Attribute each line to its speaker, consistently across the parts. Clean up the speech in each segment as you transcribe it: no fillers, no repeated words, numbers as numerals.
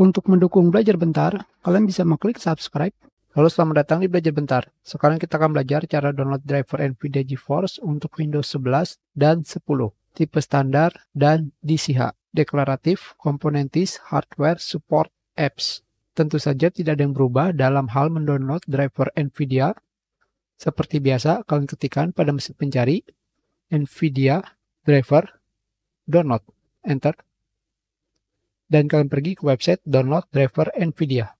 Speaker 1: Untuk mendukung Belajar Bentar, kalian bisa mengklik subscribe. Lalu selamat datang di Belajar Bentar. Sekarang kita akan belajar cara download driver NVIDIA GeForce untuk Windows 11 dan 10, tipe standar dan DCH, deklaratif, komponentis, hardware, support, apps. Tentu saja tidak ada yang berubah dalam hal mendownload driver NVIDIA. Seperti biasa, kalian ketikkan pada mesin pencari NVIDIA driver, download, enter. Dan kalian pergi ke website download driver NVIDIA.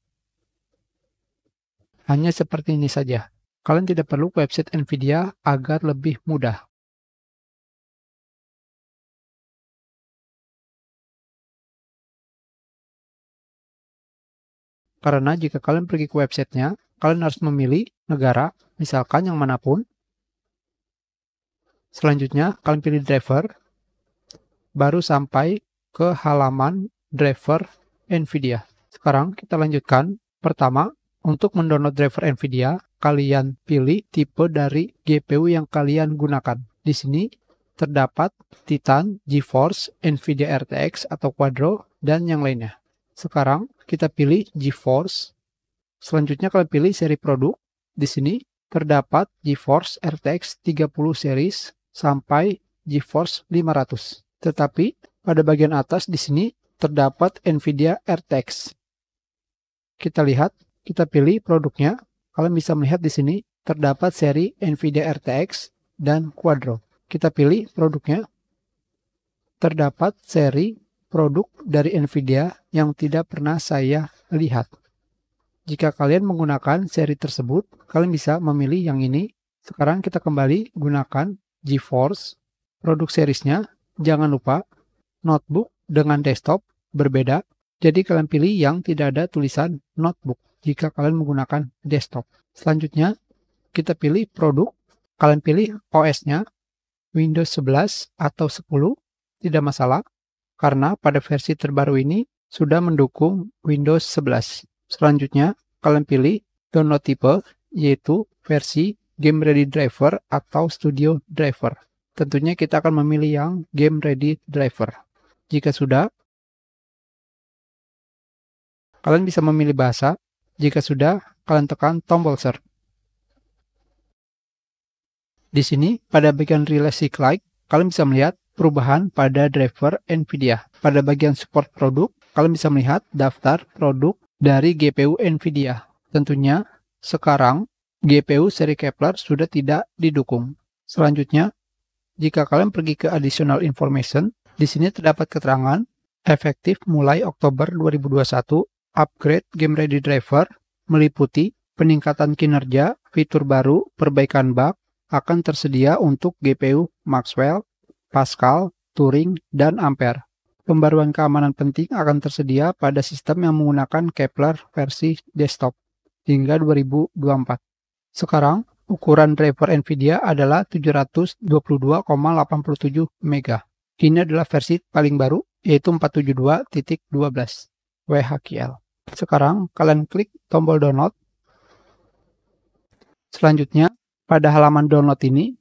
Speaker 1: Hanya seperti ini saja. Kalian tidak perlu ke website NVIDIA agar lebih mudah. Karena jika kalian pergi ke websitenya, kalian harus memilih negara, misalkan yang manapun. Selanjutnya, kalian pilih driver, baru sampai ke halaman driver NVIDIA. Sekarang kita lanjutkan. Pertama, untuk mendownload driver NVIDIA, kalian pilih tipe dari GPU yang kalian gunakan. Di sini terdapat Titan, GeForce, NVIDIA RTX atau Quadro, dan yang lainnya. Sekarang kita pilih GeForce. Selanjutnya kalian pilih seri produk. Di sini terdapat GeForce RTX 30 series sampai GeForce 500. Tetapi pada bagian atas di sini terdapat NVIDIA RTX. Kita lihat, kita pilih produknya. Kalian bisa melihat di sini terdapat seri NVIDIA RTX dan Quadro. Kita pilih produknya. Terdapat seri produk dari NVIDIA yang tidak pernah saya lihat. Jika kalian menggunakan seri tersebut, kalian bisa memilih yang ini. Sekarang kita kembali gunakan GeForce. Produk seriesnya, jangan lupa notebook dengan desktop berbeda. Jadi kalian pilih yang tidak ada tulisan notebook jika kalian menggunakan desktop. Selanjutnya, kita pilih produk. Kalian pilih OS-nya, Windows 11 atau 10, tidak masalah. Karena pada versi terbaru ini sudah mendukung Windows 11. Selanjutnya, kalian pilih download tipe, yaitu versi Game Ready Driver atau Studio Driver. Tentunya kita akan memilih yang Game Ready Driver. Jika sudah, kalian bisa memilih bahasa. Jika sudah, kalian tekan tombol search. Di sini, pada bagian Release Like, kalian bisa melihat perubahan pada driver NVIDIA. Pada bagian support produk, kalian bisa melihat daftar produk dari GPU NVIDIA. Tentunya, sekarang GPU seri Kepler sudah tidak didukung. Selanjutnya, jika kalian pergi ke Additional Information, di sini terdapat keterangan efektif mulai Oktober 2021, upgrade Game Ready Driver meliputi peningkatan kinerja, fitur baru, perbaikan bug akan tersedia untuk GPU Maxwell, Pascal, Turing, dan Ampere. Pembaruan keamanan penting akan tersedia pada sistem yang menggunakan Kepler versi desktop hingga 2024. Sekarang, ukuran driver NVIDIA adalah 722,87 MB. Ini adalah versi paling baru, yaitu 472.12 WHQL. Sekarang, kalian klik tombol download. Selanjutnya, pada halaman download ini,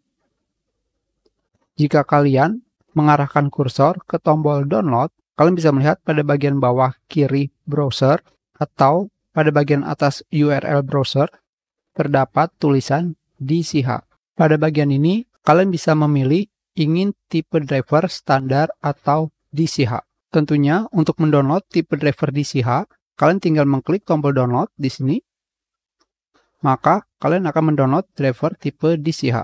Speaker 1: jika kalian mengarahkan kursor ke tombol download, kalian bisa melihat pada bagian bawah kiri browser atau pada bagian atas URL browser terdapat tulisan DCH. Pada bagian ini, kalian bisa memilih ingin tipe driver standar atau DCH. Tentunya untuk mendownload tipe driver DCH, kalian tinggal mengklik tombol download di sini. Maka kalian akan mendownload driver tipe DCH.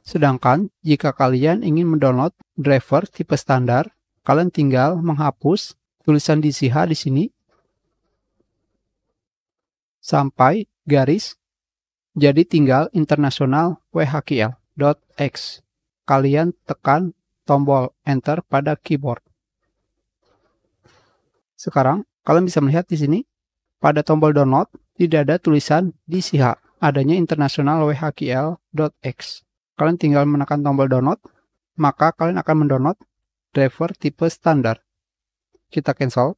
Speaker 1: Sedangkan jika kalian ingin mendownload driver tipe standar, kalian tinggal menghapus tulisan DCH di sini sampai garis. Jadi tinggal internasional WHQL.x. Kalian tekan tombol enter pada keyboard. Sekarang kalian bisa melihat di sini pada tombol download tidak ada tulisan DCH, adanya internasional WHQL.x. Kalian tinggal menekan tombol download, maka kalian akan mendownload driver tipe standar. Kita cancel.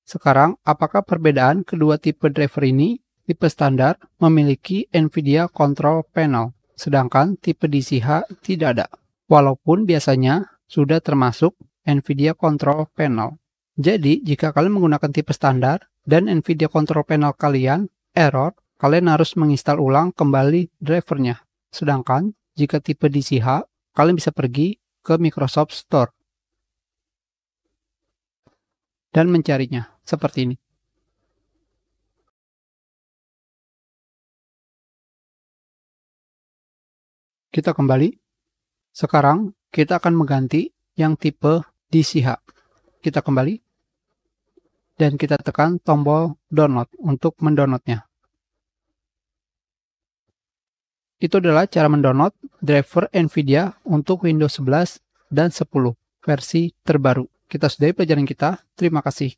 Speaker 1: Sekarang, apakah perbedaan kedua tipe driver ini? Tipe standar memiliki NVIDIA Control Panel, sedangkan tipe DCH tidak ada. Walaupun biasanya sudah termasuk NVIDIA Control Panel. Jadi, jika kalian menggunakan tipe standar dan NVIDIA Control Panel kalian error, kalian harus menginstal ulang kembali drivernya. Sedangkan, jika tipe DCH, kalian bisa pergi ke Microsoft Store dan mencarinya seperti ini. Kita kembali. Sekarang, kita akan mengganti yang tipe DCH. Kita kembali. Dan kita tekan tombol download untuk mendownloadnya. Itu adalah cara mendownload driver NVIDIA untuk Windows 11 dan 10 versi terbaru. Kita sudahi pelajaran kita. Terima kasih.